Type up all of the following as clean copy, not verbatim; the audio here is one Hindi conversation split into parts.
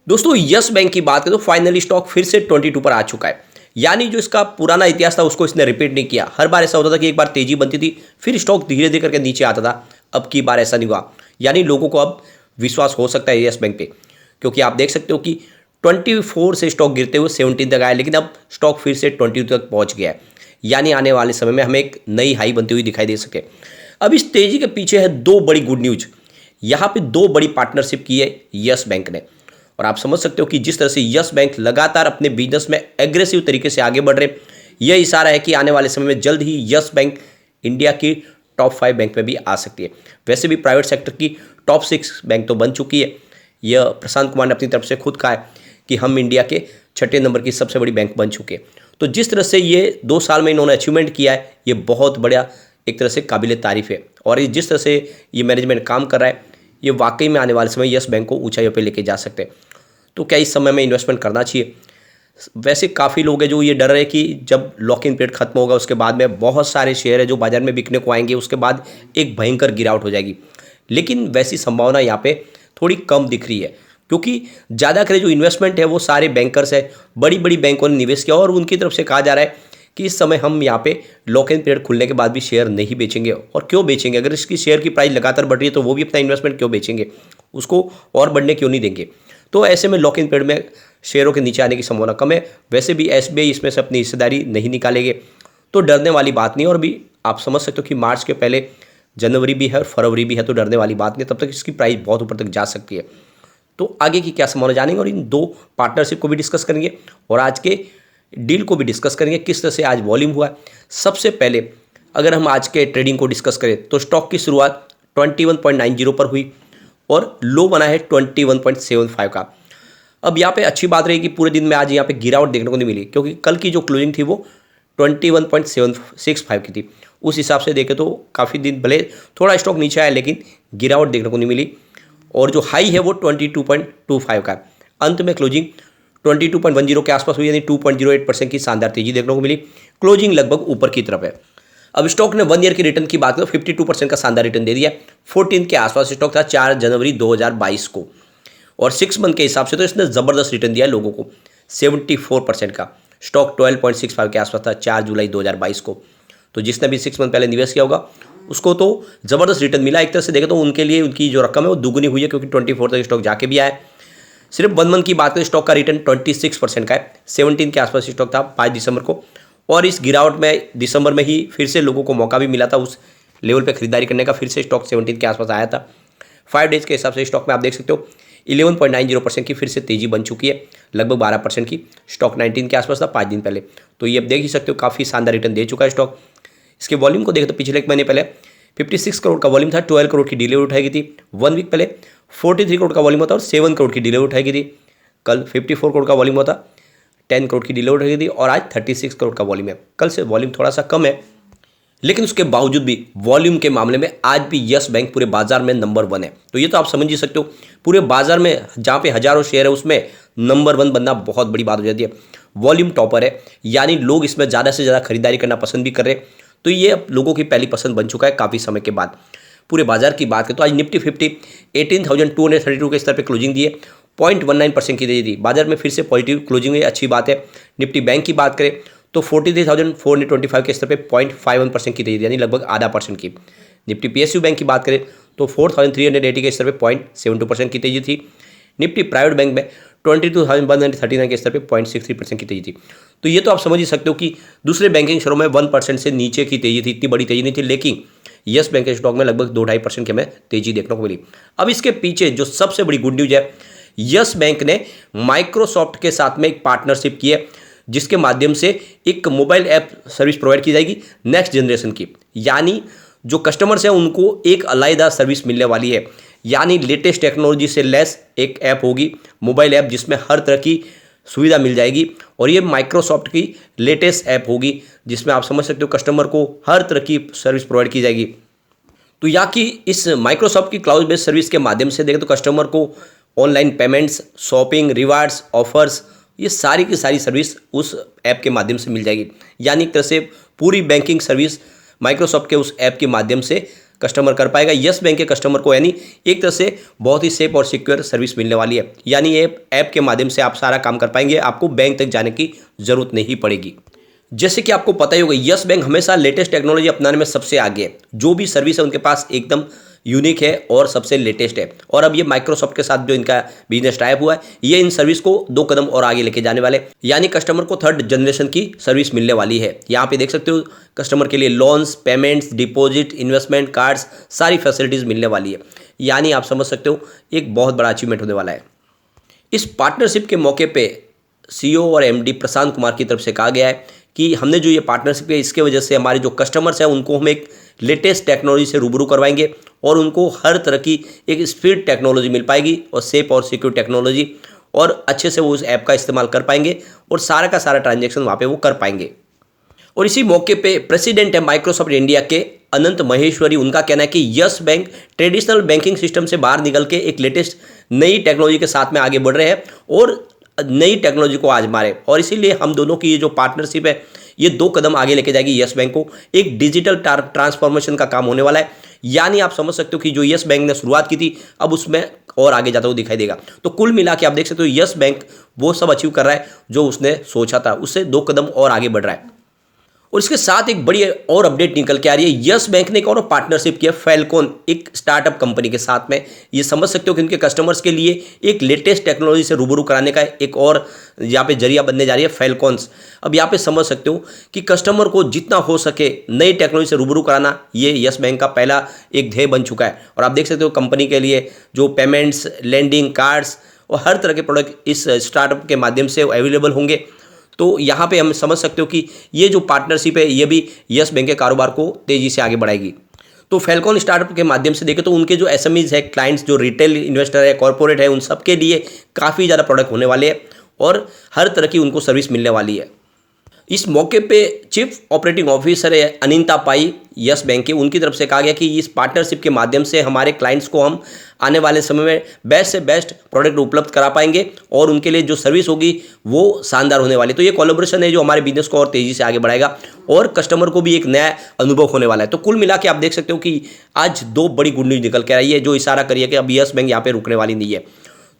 दोस्तों यस बैंक की बात करें तो फाइनली स्टॉक फिर से 22 पर आ चुका है। यानी जो इसका पुराना इतिहास था उसको इसने रिपीट नहीं किया। हर बार ऐसा होता था कि एक बार तेजी बनती थी फिर स्टॉक धीरे धीरे करके नीचे आता था। अब की बार ऐसा नहीं हुआ। यानी लोगों को अब विश्वास हो सकता है यस बैंक पे, क्योंकि आप देख सकते हो कि 24 से स्टॉक गिरते हुए 17 तक आया, लेकिन अब स्टॉक फिर से 22 तक पहुंच गया है। यानी आने वाले समय में हमें एक नई हाई बनती हुई दिखाई दे सके। अब इस तेजी के पीछे है दो बड़ी गुड न्यूज। यहाँ पे दो बड़ी पार्टनरशिप की है यस बैंक ने, और आप समझ सकते हो कि जिस तरह से यस बैंक लगातार अपने बिजनेस में एग्रेसिव तरीके से आगे बढ़ रहे, यह इशारा है कि आने वाले समय में जल्द ही यस बैंक इंडिया की टॉप 5 बैंक में भी आ सकती है। वैसे भी प्राइवेट सेक्टर की टॉप 6 बैंक तो बन चुकी है। यह प्रशांत कुमार ने अपनी तरफ से खुद कहा है कि हम इंडिया के 6ठे नंबर की सबसे बड़ी बैंक बन चुके हैं। तो जिस तरह से ये 2 साल में इन्होंने अचीवमेंट किया है, ये बहुत बड़ा एक तरह से काबिल तारीफ है। और जिस तरह से ये मैनेजमेंट काम कर रहा है, ये वाकई में आने वाले समय यस बैंक को ऊंचाइयों पे लेके जा सकते हैं। तो क्या इस समय में इन्वेस्टमेंट करना चाहिए? वैसे काफ़ी लोग हैं जो ये डर रहे हैं कि जब लॉक इन पीरियड खत्म होगा उसके बाद में बहुत सारे शेयर है जो बाजार में बिकने को आएंगे, उसके बाद एक भयंकर गिरावट हो जाएगी। लेकिन वैसी संभावना यहाँ पे थोड़ी कम दिख रही है, क्योंकि ज़्यादा करे जो इन्वेस्टमेंट है वो सारे बैंकर्स है, बड़ी बड़ी बैंकों ने निवेश किया और उनकी तरफ से कहा जा रहा है कि इस समय हम यहाँ पे लॉक इन पीरियड खुलने के बाद भी शेयर नहीं बेचेंगे। और क्यों बेचेंगे? अगर इसकी शेयर की प्राइस लगातार बढ़ रही है तो वो भी अपना इन्वेस्टमेंट क्यों बेचेंगे, उसको और बढ़ने क्यों नहीं देंगे? तो ऐसे में लॉक इन पीरियड में शेयरों के नीचे आने की संभावना कम है। वैसे भी एसबीआई इसमें से अपनी हिस्सेदारी नहीं निकालेंगे, तो डरने वाली बात नहीं। और भी आप समझ सकते हो कि मार्च के पहले जनवरी भी है और फरवरी भी है, तो डरने वाली बात नहीं। तब तक इसकी प्राइस बहुत ऊपर तक जा सकती है। तो आगे की क्या संभावना जानेंगे और इन दो पार्टनरशिप को भी डिस्कस करेंगे और आज के डील को भी डिस्कस करेंगे, किस तरह से आज वॉल्यूम हुआ है। सबसे पहले अगर हम आज के ट्रेडिंग को डिस्कस करें तो स्टॉक की शुरुआत 21.90 पर हुई और लो बना है 21.75 का। अब यहाँ पे अच्छी बात रही कि पूरे दिन में आज यहाँ पे गिरावट देखने को नहीं मिली, क्योंकि कल की जो क्लोजिंग थी वो 21.765 की थी। उस हिसाब से देखें तो काफ़ी दिन भले थोड़ा स्टॉक नीचे आया, लेकिन गिरावट देखने को नहीं मिली। और जो हाई है वो 22.25 का। अंत में क्लोजिंग 22.10 के आसपास हुई, यानी 2.08% की शानदार तेजी देखने को मिली। क्लोजिंग लगभग ऊपर की तरफ है। अब स्टॉक ने 1 ईयर की रिटर्न की बात करें तो 52% का शानदार रिटर्न दे दिया। 14 के आसपास स्टॉक था 4 जनवरी 2022 को, और 6 मंथ के हिसाब से तो इसने ज़बरदस्त रिटर्न दिया है लोगों को, 74% का। स्टॉक 12.65 के आसपास था 4 जुलाई 2022 को। तो जिसने भी 6 मंथ पहले निवेश किया होगा उसको तो ज़बरदस्त रिटर्न मिला। एक तरह से देखें तो उनके लिए उनकी जो रकम है वो दुगुनी हुई है, क्योंकि 24 तक स्टॉक जाके भी आया है। सिर्फ 1 मंथ की बात करें स्टॉक का रिटर्न 26% का है। 17 के आसपास स्टॉक था 5 दिसंबर को, और इस गिरावट में दिसंबर में ही फिर से लोगों को मौका भी मिला था उस लेवल पे खरीदारी करने का। फिर से स्टॉक 17 के आसपास आया था। 5 डेज के हिसाब से स्टॉक में आप देख सकते हो 11.90% की फिर से तेजी बन चुकी है, लगभग 12% की। स्टॉक 19 के आसपास था 5 दिन पहले। तो ये अब देख ही सकते हो काफ़ी शानदार रिटर्न दे चुका है स्टॉक। इसके वॉल्यूम को देखें तो पिछले 1 महीने पहले 56 करोड़ का वॉल्यूम था, 12 करोड़ की डिलीवरी उठाई गई थी। 1 वीक पहले 43 करोड़ का वॉल्यूम होता और 7 करोड़ की डिलीवरी उठाई गई थी। कल 54 करोड़ का वॉल्यूम होता, 10 करोड़ की डिलीवरी उठाई गई थी, और आज 36 करोड़ का वॉल्यूम है। कल से वॉल्यूम थोड़ा सा कम है, लेकिन उसके बावजूद भी वॉल्यूम के मामले में आज भी यस बैंक पूरे बाजार में नंबर 1 है। तो ये तो आप समझ ही सकते हो, पूरे बाजार में जहाँ पे हजारों शेयर है उसमें नंबर 1 बनना बहुत बड़ी बात हो जाती है। वॉल्यूम टॉपर है, यानी लोग इसमें ज़्यादा से ज़्यादा खरीदारी करना पसंद भी कर रहे हैं। तो ये अब लोगों की पहली पसंद बन चुका है काफ़ी समय के बाद। पूरे बाजार की बात करें तो आज निफ्टी 50 18,232 के स्तर पर क्लोजिंग दिए, 0.19% की तेजी थी। बाजार में फिर से पॉजिटिव क्लोजिंग है, अच्छी बात है। निफ्टी बैंक की बात करें तो 43,425 के स्तर पे 0.51% की तेजी, यानी लगभग आधा परसेंट की। निफ्टी पीएसयू बैंक की बात करें तो 4,380 के स्तर पे 0.72% की तेजी थी। निफ्टी प्राइवेट बैंक में 22,139 के स्तर पे 0.63% की तेजी थी। तो ये तो आप समझ ही सकते हो कि दूसरे बैंकिंग शेयरों में 1% से नीचे की तेजी थी, इतनी बड़ी तेजी नहीं थी। लेकिन यस बैंक के स्टॉक में लगभग 2-2.5% की हमें तेजी देखने को मिली। अब इसके पीछे जो सबसे बड़ी गुड न्यूज है, यस बैंक ने माइक्रोसॉफ्ट के साथ में एक पार्टनरशिप की है, जिसके माध्यम से एक मोबाइल ऐप सर्विस प्रोवाइड की जाएगी नेक्स्ट जनरेशन की। यानी जो कस्टमर्स हैं उनको एक अलग सर्विस मिलने वाली है, यानी लेटेस्ट टेक्नोलॉजी से लेस एक ऐप होगी, मोबाइल ऐप, जिसमें हर तरह की सुविधा मिल जाएगी। और ये माइक्रोसॉफ्ट की लेटेस्ट ऐप होगी, जिसमें आप समझ सकते हो कस्टमर को हर तरह की सर्विस प्रोवाइड की जाएगी। तो यहाँ की इस माइक्रोसॉफ्ट की क्लाउड बेस्ड सर्विस के माध्यम से देखें तो कस्टमर को online payments, shopping, rewards, offers, ये सारी की सारी सर्विस उस ऐप के माध्यम से मिल जाएगी। यानी एक तरह से पूरी बैंकिंग सर्विस माइक्रोसॉफ्ट के उस ऐप के माध्यम से कस्टमर कर पाएगा। यस बैंक के कस्टमर को यानी एक तरह से बहुत ही सेफ और सिक्योर सर्विस मिलने वाली है। यानी ये ऐप के माध्यम से आप सारा काम कर पाएंगे, आपको बैंक तक जाने की जरूरत नहीं पड़ेगी। जैसे कि आपको पता ही होगा, यस बैंक हमेशा लेटेस्ट टेक्नोलॉजी अपनाने में सबसे आगे है। जो भी सर्विस है उनके पास एकदम यूनिक है और सबसे लेटेस्ट है। और अब ये माइक्रोसॉफ्ट के साथ जो इनका बिजनेस टाइप हुआ है, ये इन सर्विस को 2 कदम और आगे लेके जाने वाले, यानी कस्टमर को 3rd जनरेशन की सर्विस मिलने वाली है। यहाँ पे देख सकते हो कस्टमर के लिए loans, payments, deposit, investment, cards, सारी फैसिलिटीज मिलने वाली है। यानी आप समझ सकते हो एक बहुत बड़ा अचीवमेंट होने वाला है। इस पार्टनरशिप के मौके पे CEO और MD प्रशांत कुमार की तरफ से कहा गया है कि हमने जो ये पार्टनरशिप है, इसके वजह से हमारे जो कस्टमर्स हैं उनको हम एक लेटेस्ट टेक्नोलॉजी से रूबरू करवाएंगे और उनको हर तरह की एक स्पीड टेक्नोलॉजी मिल पाएगी और सेफ और सिक्योर टेक्नोलॉजी, और अच्छे से वो उस ऐप का इस्तेमाल कर पाएंगे और सारा का सारा ट्रांजैक्शन वहाँ पे वो कर पाएंगे। और इसी मौके पे प्रेसिडेंट है माइक्रोसॉफ्ट इंडिया के अनंत महेश्वरी, उनका कहना है कि yes bank traditional banking system से बाहर निकल के एक लेटेस्ट नई टेक्नोलॉजी के साथ में आगे बढ़ रहे हैं और नई टेक्नोलॉजी को आजमा रहे हैं। और इसीलिए हम दोनों की ये जो पार्टनरशिप है, ये 2 कदम आगे लेके जाएगी यस बैंक को। एक डिजिटल ट्रांसफॉर्मेशन का काम होने वाला है। यानी आप समझ सकते हो कि जो यस बैंक ने शुरुआत की थी, अब उसमें और आगे जाता हुआ दिखाई देगा। तो कुल मिला के आप देख सकते हो यस बैंक वो सब अचीव कर रहा है जो उसने सोचा था, उससे 2 कदम और आगे बढ़ रहा है। और इसके साथ एक बड़ी और अपडेट निकल के आ रही है। यस बैंक ने एक और पार्टनरशिप किया फैल्कॉन, एक स्टार्टअप कंपनी के साथ में। ये समझ सकते हो कि उनके कस्टमर्स के लिए एक लेटेस्ट टेक्नोलॉजी से रूबरू कराने का एक और यहाँ पे जरिया बनने जा रही है फैल्कॉन्स। अब यहाँ पे समझ सकते हो कि कस्टमर को जितना हो सके नई टेक्नोलॉजी से रूबरू कराना, ये यस बैंक का पहला एक ध्येय बन चुका है। और आप देख सकते हो कंपनी के लिए जो पेमेंट्स, लेंडिंग, कार्ड्स और हर तरह के प्रोडक्ट इस स्टार्टअप के माध्यम से अवेलेबल होंगे। तो यहाँ पे हम समझ सकते हो कि ये जो पार्टनरशिप है, ये भी यस बैंक के कारोबार को तेज़ी से आगे बढ़ाएगी। तो फैल्कॉन स्टार्टअप के माध्यम से देखें तो उनके जो SMEs है, क्लाइंट्स जो रिटेल इन्वेस्टर है, कॉर्पोरेट है, उन सब के लिए काफ़ी ज़्यादा प्रोडक्ट होने वाले हैं और हर तरह की उनको सर्विस मिलने वाली है। इस मौके पे चीफ ऑपरेटिंग ऑफिसर है अनिता पाई यस बैंक के, उनकी तरफ से कहा गया कि इस पार्टनरशिप के माध्यम से हमारे क्लाइंट्स को हम आने वाले समय में बेस्ट से बेस्ट प्रोडक्ट उपलब्ध करा पाएंगे और उनके लिए जो सर्विस होगी वो शानदार होने वाली है। तो ये कोलैबोरेशन है जो हमारे बिजनेस को और तेज़ी से आगे बढ़ाएगा और कस्टमर को भी एक नया अनुभव होने वाला है। तो कुल मिला के आप देख सकते हो कि आज 2 बड़ी गुड न्यूज़ निकल के आई है जो इशारा करिए कि अब यस बैंक यहाँ पे रुकने वाली नहीं है।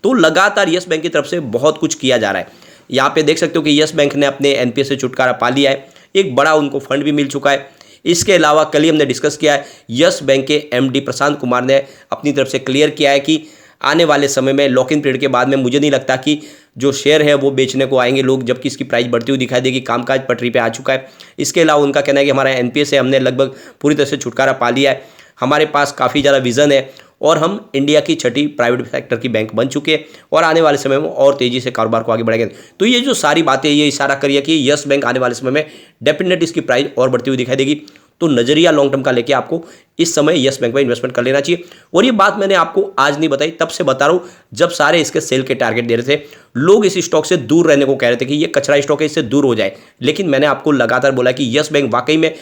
तो लगातार यस बैंक की तरफ से बहुत कुछ किया जा रहा है। यहाँ पे देख सकते हो कि यस बैंक ने अपने NPA से छुटकारा पा लिया है, एक बड़ा उनको फंड भी मिल चुका है। इसके अलावा कल ही हमने डिस्कस किया है, यस बैंक के MD प्रशांत कुमार ने अपनी तरफ से क्लियर किया है कि आने वाले समय में लॉक इन पीरियड के बाद में मुझे नहीं लगता कि जो शेयर है वो बेचने को आएंगे लोग, जबकि इसकी प्राइस बढ़ती हुई दिखाई देगी। कामकाज पटरी पे आ चुका है। इसके अलावा उनका कहना है कि हमारा NPA से हमने लगभग पूरी तरह से छुटकारा पा लिया है, हमारे पास काफ़ी ज़्यादा विजन है और हम इंडिया की 6ठी प्राइवेट सेक्टर की बैंक बन चुके हैं और आने वाले समय में और तेज़ी से कारोबार को आगे बढ़ाएंगे। तो ये जो सारी बातें ये इशारा करिए कि यस बैंक आने वाले समय में डेफिनेटली इसकी प्राइस और बढ़ती हुई दिखाई देगी। तो नज़रिया लॉन्ग टर्म का लेके आपको इस समय यस बैंक में इन्वेस्टमेंट कर लेना चाहिए। और ये बात मैंने आपको आज नहीं बताई, तब से बता रहा हूँ जब सारे इसके सेल के टारगेट दे रहे थे, लोग इस स्टॉक से दूर रहने को कह रहे थे कि ये कचरा स्टॉक है, इससे दूर हो जाए। लेकिन मैंने आपको लगातार बोला कि यस बैंक वाकई में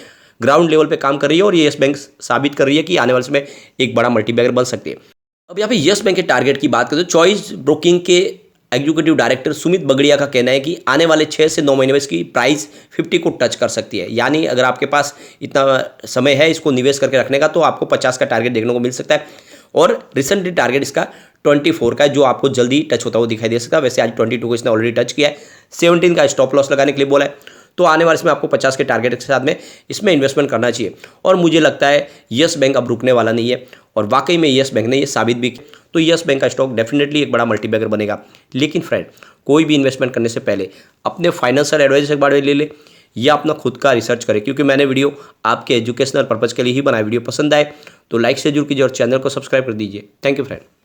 ग्राउंड लेवल पे काम कर रही है और ये यस बैंक साबित कर रही है कि आने वाले समय एक बड़ा मल्टीबैगर बन सकती है। अब यहाँ पे यस बैंक के टारगेट की बात करें तो चॉइस ब्रोकिंग के एग्जीक्यूटिव डायरेक्टर सुमित बगड़िया का कहना है कि आने वाले 6 से 9 महीने में इसकी प्राइस 50 को टच कर सकती है। यानी अगर आपके पास इतना समय है इसको निवेश करके रखने का तो आपको 50 का टारगेट देखने को मिल सकता है। और रिसेंटली टारगेट इसका 24 का है जो आपको जल्दी टच होता हुआ दिखाई दे सकता है। वैसे आज 22 को इसने ऑलरेडी टच किया है। 17 का स्टॉप लॉस लगाने के लिए बोला है। तो आने वाले इसमें आपको 50 के टारगेट के साथ में इसमें इन्वेस्टमेंट करना चाहिए। और मुझे लगता है यस बैंक अब रुकने वाला नहीं है और वाकई में यस बैंक ने ये साबित भी किया। तो यस बैंक का स्टॉक डेफिनेटली एक बड़ा मल्टीबैगर बनेगा। लेकिन फ्रेंड, कोई भी इन्वेस्टमेंट करने से पहले अपने फाइनेंशियल एडवाइजर से एक बार ले ले या अपना खुद का रिसर्च करें, क्योंकि मैंने वीडियो आपके एजुकेशनल पर्पज़ के लिए ही बनाया। वीडियो पसंद आए तो लाइक से जरूर कीजिए और चैनल को सब्सक्राइब कर दीजिए। Thank you friend.